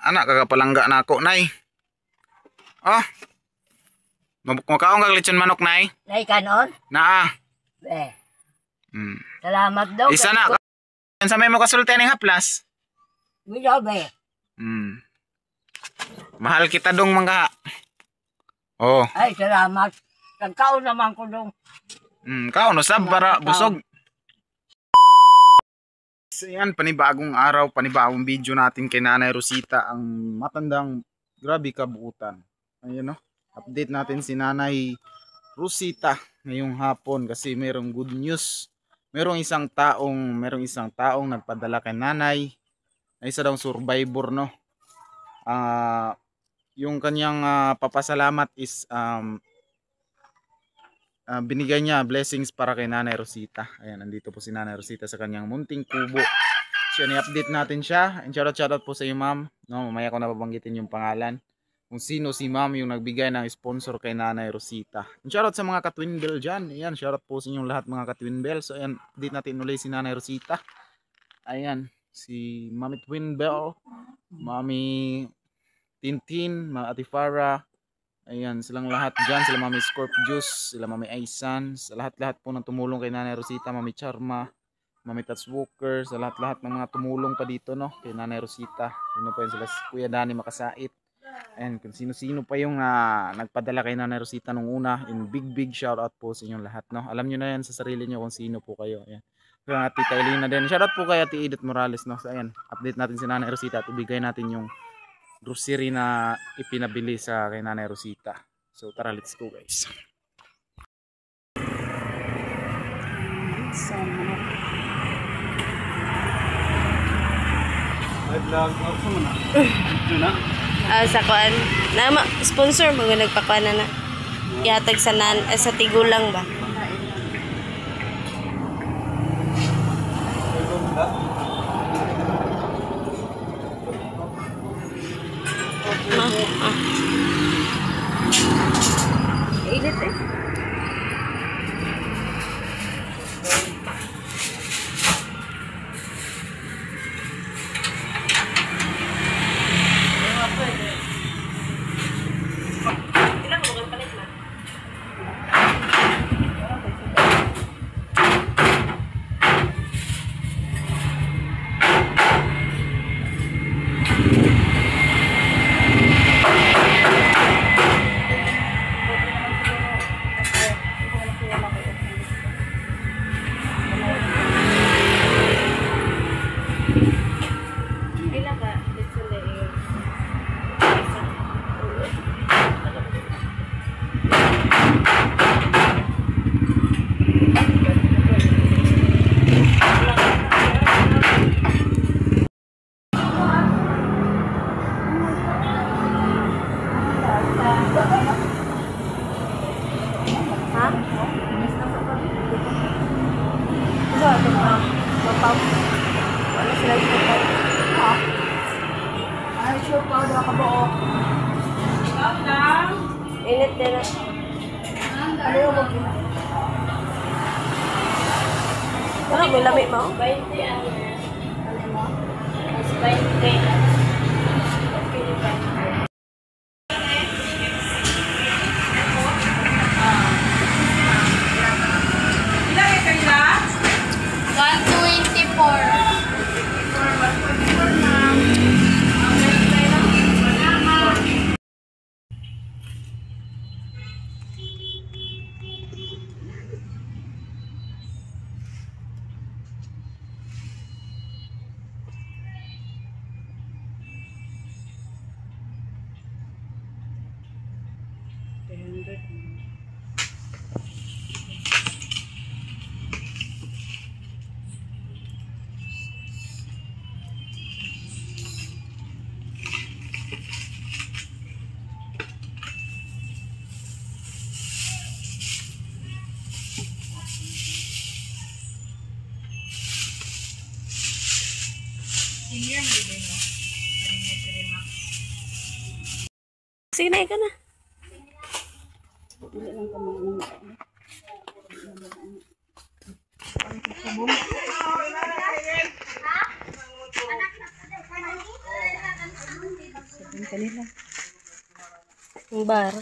Anak kagapalangga na ako, nay. Oh. Makaon kag lechon manok, nay. Nay kanon? Naa. Be. Salamat daw. Isa na. Sa may mo kasulti ning haplas. Bidaw be. Mahal kita dong mangga. Oh. Ay, salamat. Tagkaon naman ko dong. Kaon usab para busog. So yan, panibagong araw, panibagong video natin kay Nanay Rosita, ang matandang grabe kabuutan. Ayun no, update natin si Nanay Rosita ngayong hapon kasi mayroong good news. Merong isang taong nagpadala kay Nanay, na isa daw survivor no. Yung kanyang papasalamat is binigay niya blessings para kay Nanay Rosita. Ayan, nandito po si Nanay Rosita sa kanyang munting kubo. So, i-update natin siya. And shoutout po sa iyo, ma'am. No, mamaya ko na babanggitin yung pangalan. Kung sino si ma'am yung nagbigay ng sponsor kay Nanay Rosita. And shoutout sa mga ka-twin bell dyan. Ayan, shoutout po sa inyong lahat mga ka-twin bell. So, ayan, update natin ulit si Nanay Rosita. Ayan, si Mami Twin Bell, Mami Tintin, Ate Farah. Ayan, silang lahat dyan, sila Mami Scorp Juice, sila Mami Aisan, sa lahat-lahat po ng tumulong kay Nanay Rosita, Mami Charma, Mami Tats Walker, sa lahat-lahat ng mga tumulong pa dito no, kay Nanay Rosita. Sino pa yun, sila Kuya Danny Makasait. Ayan, kung sino-sino pa yung nagpadala kay Nanay Rosita nung una, in big shoutout po sa inyong lahat no. Alam nyo na yan sa sarili nyo kung sino po kayo. Ayan. So, Tita Elena din, shoutout po kay Ate Edith Morales no. So ayan, update natin si Nanay Rosita at ibigay natin yung grocery na ipinabili sa kay Nanay Rosita. So tara, let's go guys. Sa kuan na sponsor mga nagpakuan na ihatag sa tigulang ba. Init eh. Init din. Ano yung mag-init? Ano, may lamig mo? 20 ang ano mo? 20. Sige na, ikaw na. kanila. Ang bar.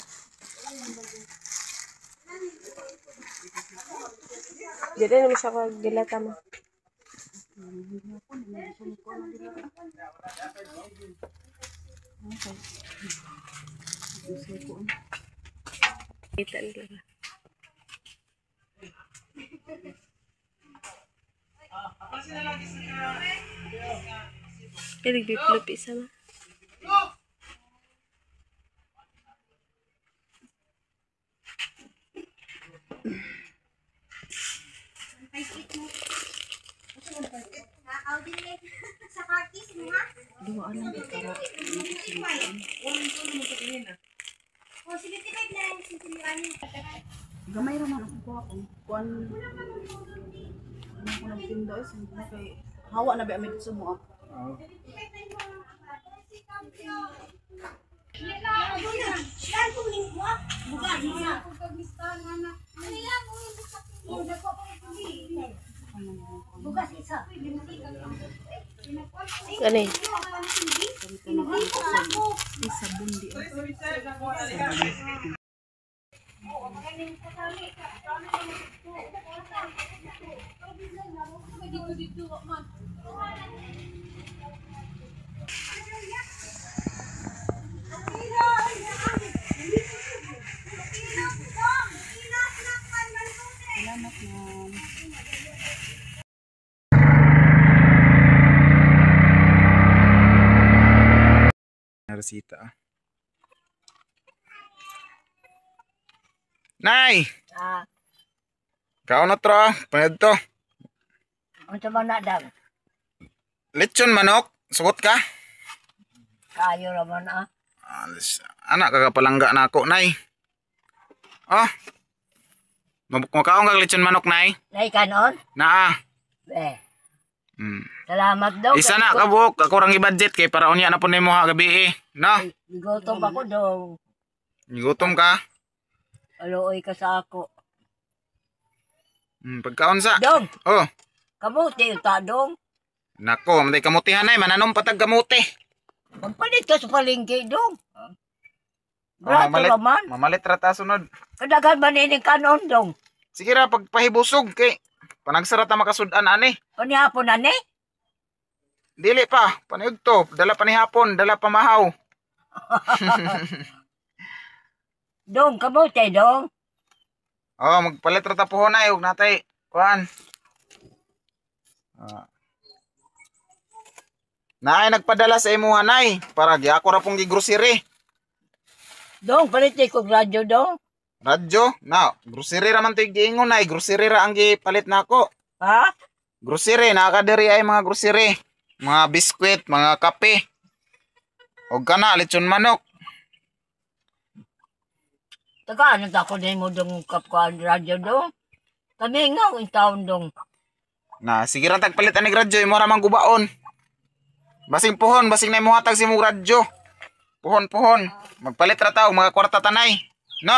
Dito naman siya kagilata mo. Kita nila. Nagbiplop isa na. Gamay raman ako po ako. Kuan ano ko ng tindo is hindi kay hawa na ba amid sumo. Ano eh? Isa bundi. Rosita. Nay! Ah, Kao na tro, panad to. unsa man na dag? Lechon manok, sugot ka? Kayo raman ah. Anak kagapalangga na ako, nay. Oh. Makaon kag lechon manok, nay. Nay kanon? Naa. Be. Hmm. Salamat daw. Isa na kabuk, ako rang i-budget kay para unya na po nimo ha gabi eh. No? Bigotom ako dong. Gutom ka? Aluoy ka sa ako. Pagkaon sa. Dong, Oh. kamuti ta dong. Nako, manday kamutihan nay, mananom patag kamuti. Magpalit ka sa palengke dong. Brato mamalit. raman. Mamalit rata sunod. Kadagan man ini kanon dong. Sige ra pagpahibusog kay panagsara ta makasudan ani. Panihapon na ni? Dili pa, paniug to, dala pa ni hapon, dala pa mahaw. Dong, kamuti dong. Oh, magpalit ra ta pohon ay ug natay kuan. Naay nagpadala sa imuha nay para gi ako ra pong gi-grocery. Dong, palit ko radyo dong. Radyo, na, grocery ra man to giingon nay, grocery ra ang gipalit nako. Ha? Grocery, nakadiri ay mga grocery. Mga biskwit, mga kape. O kana, lechon manok. Taga, ano tako din mo dong kapkuan radyo dong? Kami nga, yung taon dong. Na, sige ra tagpalit ani radyo, imo ra mang gubaon. Basing pohon, basing na imo hatag si mong radyo. Pohon. Magpalit ra ta og mga kwarta tanay. No?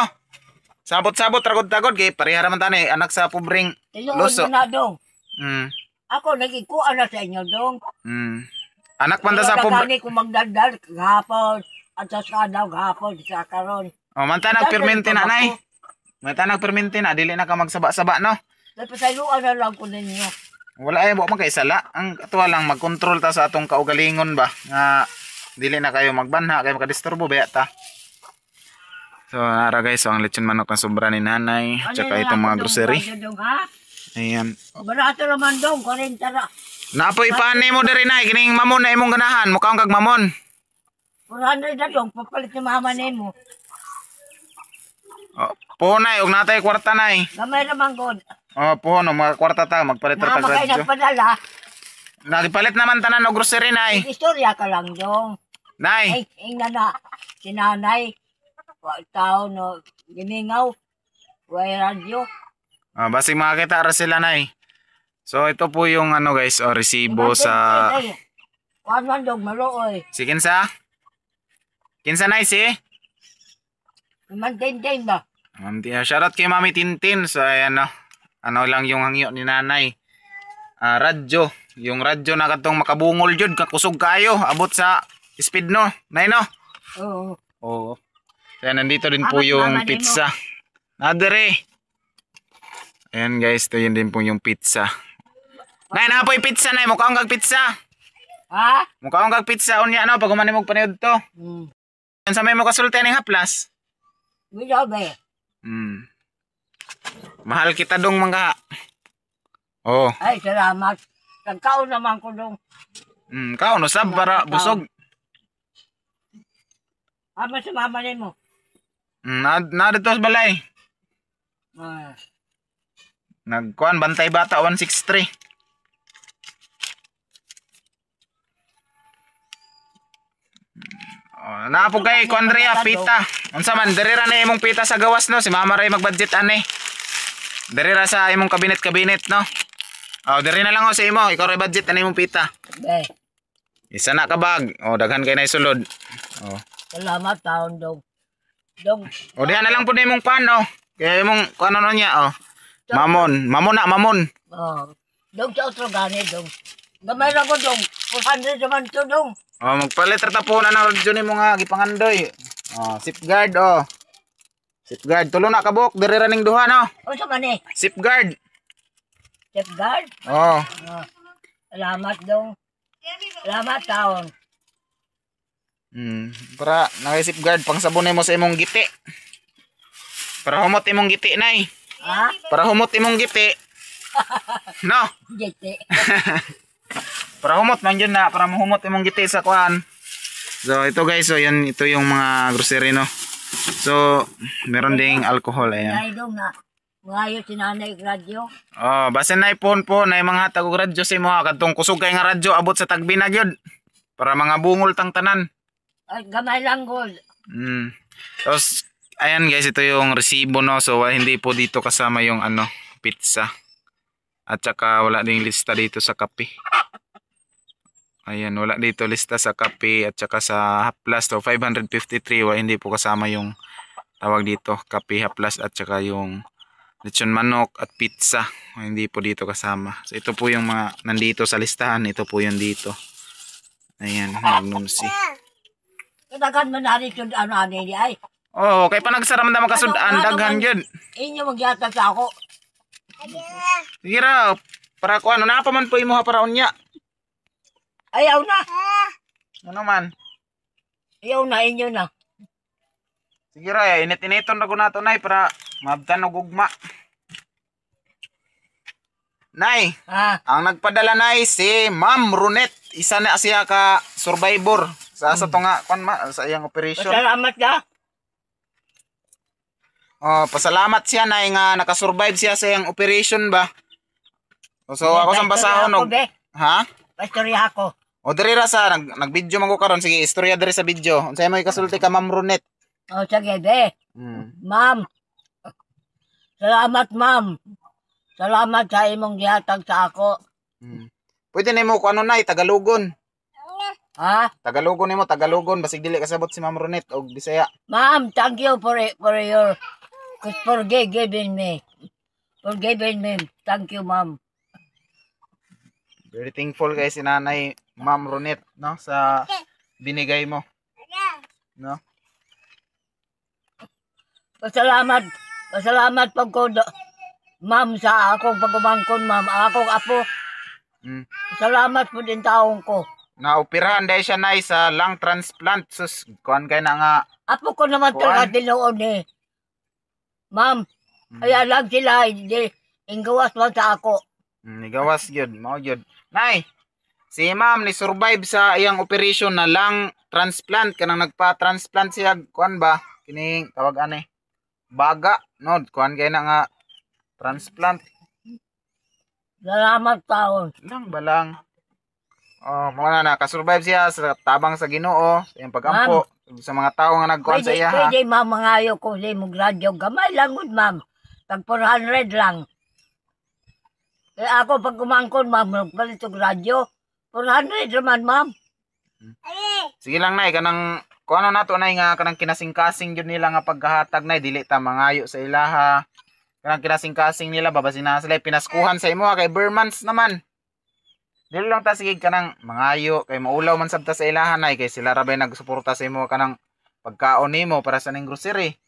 Sabot-sabot, ragod-tagod, kay pareha raman tanay, anak sa pobreng Tinuod luso. mo na dong. Mm. Ako, nagikuan na sa inyo dong. Mm. Anak man ta sa pobreng... Kaya kung magdadal, gahapon. At sa sadaw, gahapon, sa karon. O, man ta nagpermente na, nay. Man ta nagpermente na, dili na ka magsaba-saba, no? Napasayuan na lang ko ninyo. Wala ay, buwak magkaisala. Ang katuwa lang, mag-control ta sa atong kaugalingon ba? Nga, dili na kayo magbanha, kayo makadisturbo, baya ta. So, nara guys, so ang lechon manok na sobra ni nanay, tsaka itong mga grocery. Dong, ha? Ayan. Barato naman dong, 40 ra. Napoy paani mo diri nay, kining mamon na imong ganahan, mukhaong kag mamon. 400 na dong, papalit ni mama nimo. Oh, puhon nay, og natay kwarta nay. Gamay naman god. Oh, puhon, mga kwarta ta, magpalit ra Mama tag kayo radyo. nagpadala. Nagipalit naman tanan og grocery nay. Istorya ka lang dong. Nay, Ay, na, sinanay. Tao no, gimingaw. Way radyo. basig makakita ra sila nay. So ito po yung ano guys, resibo sa Kuan man dong, maluoy. si Kinsa. Kinsa nay si? Mantain ba? Shoutout kay Mami Tintin. So ayan ano lang yung hangyo ni nanay. Radyo. Yung radyo na katong makabungol jud, kakusog kayo. Abot sa speed no. Nay no. Oo. Oo. Kaya nandito din po yung pizza. Nadere. Ayan guys, ito yun din po yung pizza. Nay, na po yung pizza, nay. Mukha kang pizza. Ha? Mukha kang pizza. Unya, ano, pag umani mo panood to. Yan sa may mo kasulti ng haplas. Wala ba? Mahal kita dong mga. Oh. Ay, salamat. Nagkaon naman ko dong. Kao, no sab para busog. Ama sa mama mo. Na dito sa balay. Ah. Nagkuan bantay bata 163. Oh, na po kay Andrea pita. Unsa man diri ra na imong pita sa gawas no, si Mama Ray mag-budget ani. Diri ra sa imong kabinet no. Oh, diri na lang o sa imo, ikaw ray budget ani imong pita. Be. Isa na ka bag. Oh, daghan kay na isulod. Oh. Salamat taon dong. Dong. O diyan na lang po na imong pan oh. Kaya imong kuan ano niya oh. Mamon na mamon. Oh. Dong sa otro gani dong. Gamay ra ko dong. 400 naman to dong. Oh, magpalit ra po na ng radyo nimo nga gipangandoy. Oh, safeguard oh. Safeguard tulo na kabuk diri ra ning duha no. Unsa man eh? Safeguard. Safeguard? Oh. Oh. Salamat dong. Salamat taon. Para naka-safeguard pang sabon mo sa imong giti. Para humot imong giti nay. Ha? Para humot imong giti. No. Giti. Para humot man yun na, para mahumot imong giti sa kuan. So ito guys, so yan ito yung mga grocery no. So meron ding alcohol ayan. Ay dong na. Ngayon sinanay radyo. Oh, basin na ipon po na mga tagog radyo sa imo kadtong kusog kay nga radyo abot sa tagbina gyud. Para mga bungol tang tanan. Ay gamay lang gol. Tapos ayan guys, ito yung resibo no. So hindi po dito kasama yung ano, pizza. At saka wala ding lista dito sa kape. Ayan, wala dito lista sa kape at saka sa haplas to 553 hindi po kasama yung tawag dito, kape, haplas at saka yung lechon manok at pizza. Hindi po dito kasama. So ito po yung mga nandito sa listahan, ito po yung dito. Ayan, magnumsi. Kadagan man na rin yung ano ani ay. Oh, kay pa nagsara man na makasudan daghan gyud. Inyo magyatag sa ako. Sige raw, para ko ano na pa man po imo para unya. Ayaw na. Ano man? Ayaw na inyo na. Sige ra, init-initon na ko nato nay para mabtan og ugma. Nay, ang nagpadala nay si Ma'am Runet. Isa na siya ka survivor sa to nga sa iyang operation. Salamat ka. Oh, pasalamat siya nay nga nakasurvive siya sa iyang operation ba. So ako sa basahon og ha? Pastorya ako. O diri ra sa nag-video man ko karon, sige istorya diri sa video. Unsay mo ikasulti ka Ma'am Runet? O sige be. Ma'am. Salamat ma'am. Salamat sa imong gihatag sa ako. Pwede nimo ko ano nay Tagalogon. Ha? Tagalogon nimo, Tagalogon basig dili kasabot si Ma'am Runet og Bisaya. Ma'am, thank you for your forgiving me. Forgiving me. Thank you ma'am. Very thankful kay si Nanay Ma'am Runet no sa binigay mo. No? Pasalamat. Pasalamat pag ko ma'am sa akong pagumangkon ma'am. Akong apo. Salamat po din taong ko. Naoperahan dahil siya nay sa lung transplant. Sus, kuan kay na nga. Apo ko naman talaga tinuon eh. Ma'am, kaya lang sila, inggawas man sa ako. Nigawas yun, mao yun. Nay, si ma'am ni survive sa iyang operation na lung transplant. Kanang nagpa-transplant siya, kuan ba? Kining, tawag ane, baga, no? Kuan kay na nga, transplant. Salamat taon. Lang ba lang? Oh, mga nakasurvive siya sa tabang sa Ginoo, sa iyang pagampo, sa mga tao nga nagkuan sa iya. Pwede ma'am, mangayo ko sa imong radyo. Gamay lang good ma'am. Tag 400 lang. Kaya ako pag kumangkon ma'am, nagpalit og radyo. 400 naman ma'am. Sige lang nay, kanang kuano nato nay nga kanang kinasing-kasing jud nila nga pagkahatag nay dili ta mangayo sa ilaha. Kanang kinasing-kasing nila babasin na sila pinaskuhan sa imo kay Bermans naman. Dili lang ta sige kanang mangayo kay maulaw man sabta sa ilahan nay kay sila rabay nagsuporta sa imo kanang pagkaon nimo para sa ning grocery.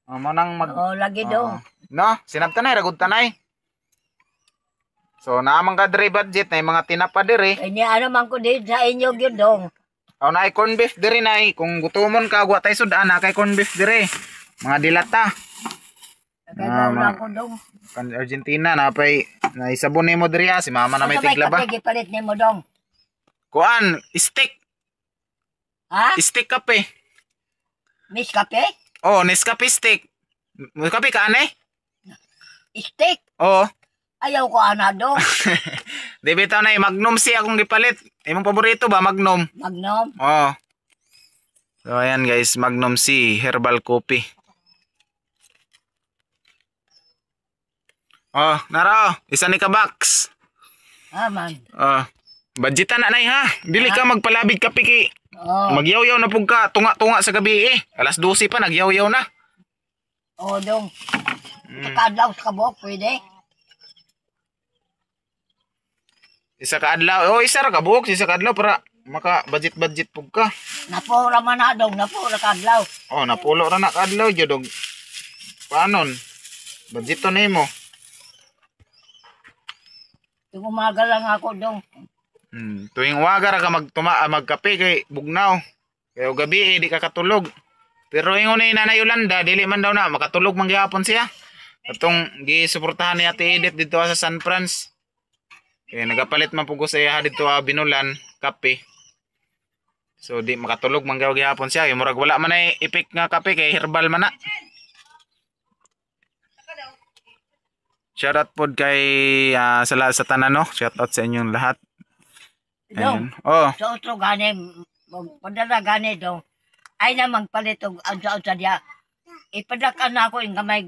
Mo nang mag Oh, lagi dong. no, sinabtanay ragud tanay. So naamang ka diri budget na mga tinapa diri. Kanya ano man ko din sa inyo gyud dong. O na corn beef diri nay. Kung gutomon ka wa tay sudan na kay corn beef diri. Mga dilata. Kaya lang ko dong. Kan Argentina na pay na isabon nimo diri si mama na may tigla ba. Kape gipalit nimo dong. Kuan, steak. Ha? Steak kape. Miss kape? Oh, Nescafe steak. Mo kape ka anay? Steak? Oh. Ayaw ko ana dong. Di bitaw na Magnum si akong gipalit. Imong paborito ba Magnum? Magnom. Oh. So ayan guys, Magnum C herbal coffee. Oh, nara, isa ni ka box. Man. Oh. Budgetan na nay ha. Dili ka magpalabig kape ki. Oh. Magyaw-yaw na pug ka, tunga-tunga sa gabi eh. Alas 12 pa nagyaw-yaw na. Oh, dong. Kadlaw sa kabok, pwede. Isa ka adlaw. Oh, isa ra ka buok, isa ka adlaw para maka budget pug ka. Napura man na dong, napura kadlaw. Oh, napulo ra na ka adlaw jud og panon. Budget to nimo. Yung umaga lang ako dong. Tuwing waga ra ka magkape kay bugnaw. Kay og gabi di ka katulog. Pero ingon ni Nanay Yolanda, dili man daw na makatulog man gyapon siya. Atong gisuportahan ni Ate Edith dito sa San Franz. Kaya nagapalit man pugo sa iya dito Binulan kape. So di makatulog man gyapon siya. Kay murag wala man ay ipik nga kape kay herbal man na. Shoutout po kay sa tanan no. Shoutout sa inyong lahat. Dong. Ayan. Oh. So, ito gani, padala gani dong. Ay na magpalit og sa diya. Ipadakan na ako yung gamay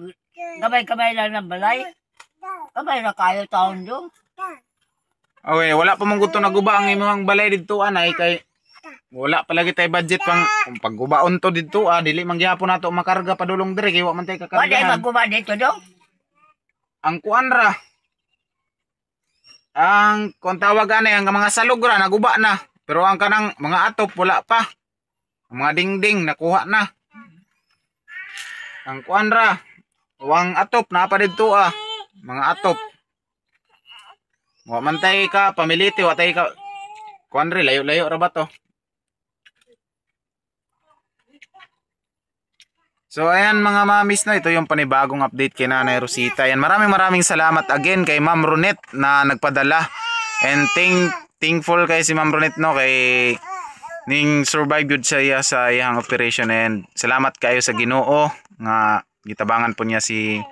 lang ng balay. Gamay na kayo taon dong. Okay, wala pa mong gusto naguba ang imong balay dito anay kay wala palagi tay budget pang paggubaon to dito dili man gyapon nato makarga padulong dire kay wa man tay Wala kakargahan. magguba dito dong. Ang kuan ra. Ang kung tawag anay ang mga salog ra naguba na. Pero ang kanang mga atop wala pa. Ang mga dingding nakuha na. Ang kuan ra. Wang atop na pa dito mga atop. Wa man tay ka pamiliti wa tay ka kuan ri layo-layo ra ba to. So ayan mga mamis no, ito yung panibagong update kay Nanay Rosita. Yan, maraming salamat again kay Ma'am Ronet na nagpadala. And thankful kay si Ma'am Ronet no kay ning survive yun siya sa iyang operation, and salamat kayo sa Ginoo nga gitabangan po niya si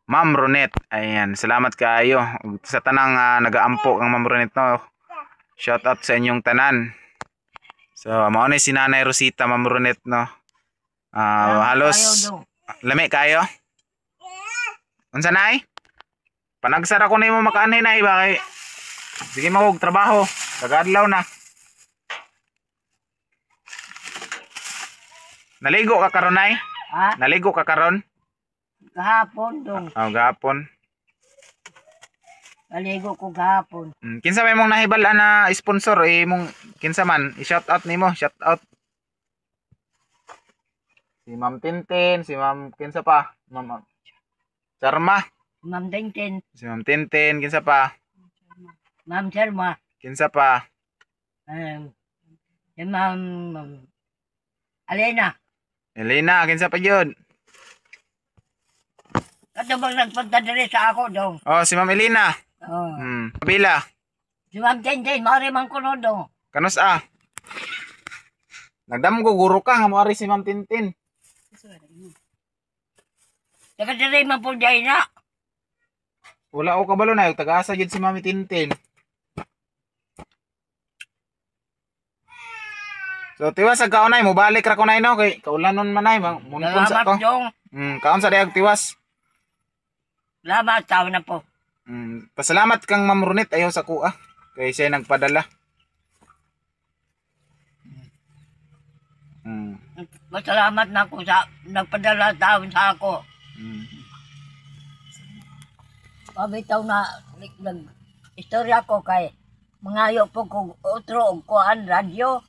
Ma'am Ronet. Ayan, salamat kayo sa tanang nagaampo ang Ma'am Ronet no. Shout out sa inyong tanan. So mao ni si Nanay Rosita, Ma'am Ronet no. Halos lami kayo. Unsa nay? Panagsara ko nimo makaanay nay ba kay sige magog trabaho. Tagadlaw na. Naligo ka karon nay? Ha? Naligo ka karon? Gahapon dong. Oh, gahapon. Naligo ko gahapon. Kinsa may mong nahibal na sponsor mong kinsa man i-shout out nimo, shout out. Si Ma'am Tintin, si Ma'am kinsa pa? Ma'am Charma. Ma'am Tintin. Si Ma'am Tintin, kinsa pa? Ma'am Sharma. Kinsa pa? Si Ma'am Alena. Elena, kinsa pa yun? Kato bang nagpunta dali sa ako dong. Oh, si Ma'am Elena. Oh. Kabila. Si Ma'am Tintin, mari man ko no dong. Kanus Nagdamgo guro ka nga moari si Ma'am Tintin. Saka dali man po dyan na. Wala ko kabalo na, taga-asa jud si Ma'am Tintin. So tiwas sa kaunay mo balik ra kunay no kay kaulanon man nay munpon sa ko. Salamat dong. Kaon sa diag tiwas. Salamat, tao na po. Pasalamat kang Ma'am Ronet ayaw sa kuha kay siya nagpadala. Masalamat na ako sa nagpadala taon sa ako. Pabitaw na istorya ko kay mangayo po kong otro og kuan radyo.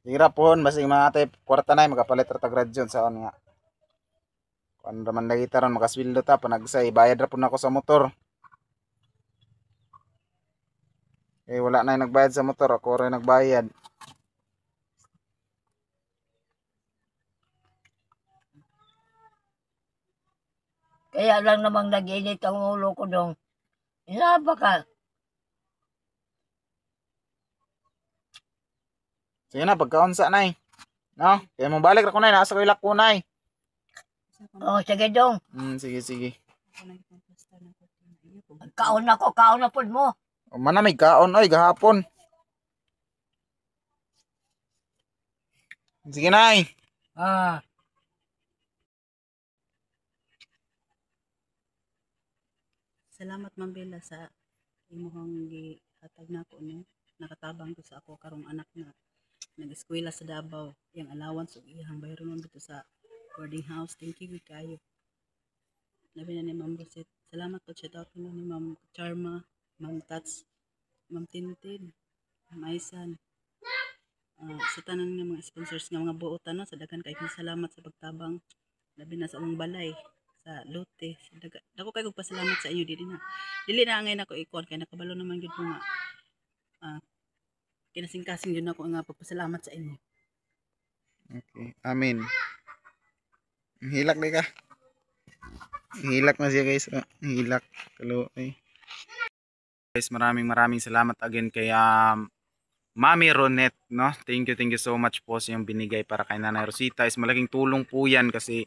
Hira po, basig mga ate, kwarta na magapalit ra tag radyon sa on nga. Kuan raman lagi taron makasweldo ta panagsay bayad ra pud nako sa motor. Eh wala na yung nagbayad sa motor, ako rin nagbayad. Kaya lang namang nag-init ang ulo ko dong. Inaba ka. Sige na, pagkaunsa na no? Kaya mo balik ra ko na, nasa ko ilak ko na Oh, sige dong. sige, sige. Kaon na po mo. O man na may kaon, oy, gahapon. Sige na Ah, Salamat Ma'am Bella sa imong gihatag nako no. Nakatabang ko sa ako karong anak na nag-eskwela sa Davao. Yang allowance ug iyang bayron man dito sa boarding house. Thank you kayo. Labi na ni Ma'am Rosette. Salamat po shout out ni Ma'am Charma, Ma'am Tats, Ma'am Tintin, Ma'am Aisan. Sa tanan ng mga sponsors nga mga buotan no, sa daghan kay salamat sa pagtabang labi na sa among balay sa lote sa dako kay kog pasalamat sa inyo dili na angay nako ikon kay nakabalo naman gyud ko nga kinasingkasing gyud nako nga pagpasalamat sa inyo. Okay, amin. Hilak di ka. Hilak na siya guys. Hilak. Kalo, guys, maraming salamat again kay Mami Ronet, no? Thank you so much po sa yung binigay para kay Nanay Rosita. Is malaking tulong po yan kasi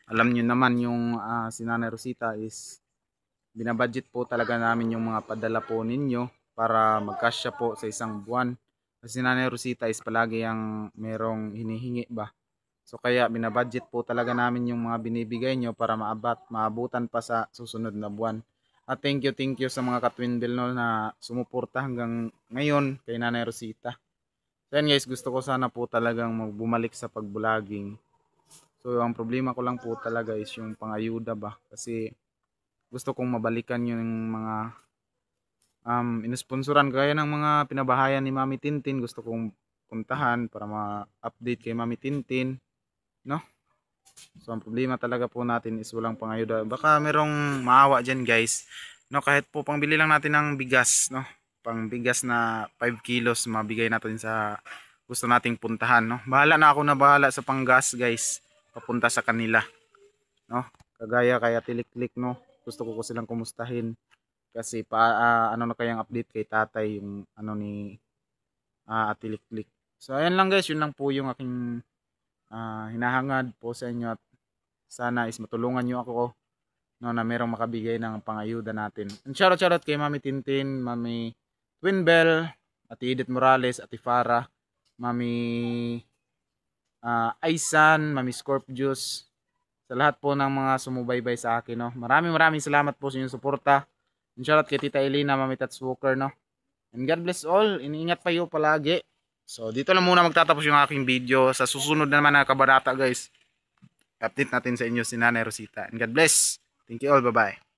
alam nyo naman yung si Nanay Rosita is binabudget po talaga namin yung mga padala po ninyo para magkasya po sa isang buwan. Kasi Nanay Rosita is palagi ang merong hinihingi ba. So kaya binabudget po talaga namin yung mga binibigay nyo para maabutan pa sa susunod na buwan. At thank you sa mga ka-Twin Bell no, na sumuporta hanggang ngayon kay Nanay Rosita. So yan guys, gusto ko sana po talagang bumalik sa pagbulaging. So ang problema ko lang po talaga is yung pangayuda ba. Kasi gusto kong mabalikan yung mga inosponsoran kaya ng mga pinabahayan ni Mami Tintin. Gusto kong puntahan para ma-update kay Mami Tintin. No? So ang problema talaga po natin is walang pangayuda. Baka merong maawa dyan guys. No, kahit po pangbili lang natin ng bigas, no. Pangbigas na 5 kilos mabigay natin sa gusto nating puntahan, no. Bahala na ako na bahala sa panggas guys. Papunta sa kanila. No. Kagaya kaya tilik-tilik no. Gusto ko silang kumustahin kasi ano na kayang update kay tatay yung ano ni tilik-tilik. So ayan lang guys, yun lang po yung aking hinahangad po sa inyo at sana is matulungan nyo ako no, na merong makabigay ng pangayuda natin. And shoutout kay Mami Tintin, Mami Twin Bell, Ate Edith Morales, Ate Farah, Mami Aisan, Mami Scorpius, sa lahat po ng mga sumubaybay sa akin. No? Maraming salamat po sa inyong suporta. And shoutout kay Tita Elena, Mami Tats Walker. No? And God bless all. Iniingat pa kayo palagi. So, dito lang muna magtatapos yung aking video. Sa susunod naman na kabarata guys, update natin sa inyo si Nanay Rosita. And God bless. Thank you all. Bye-bye.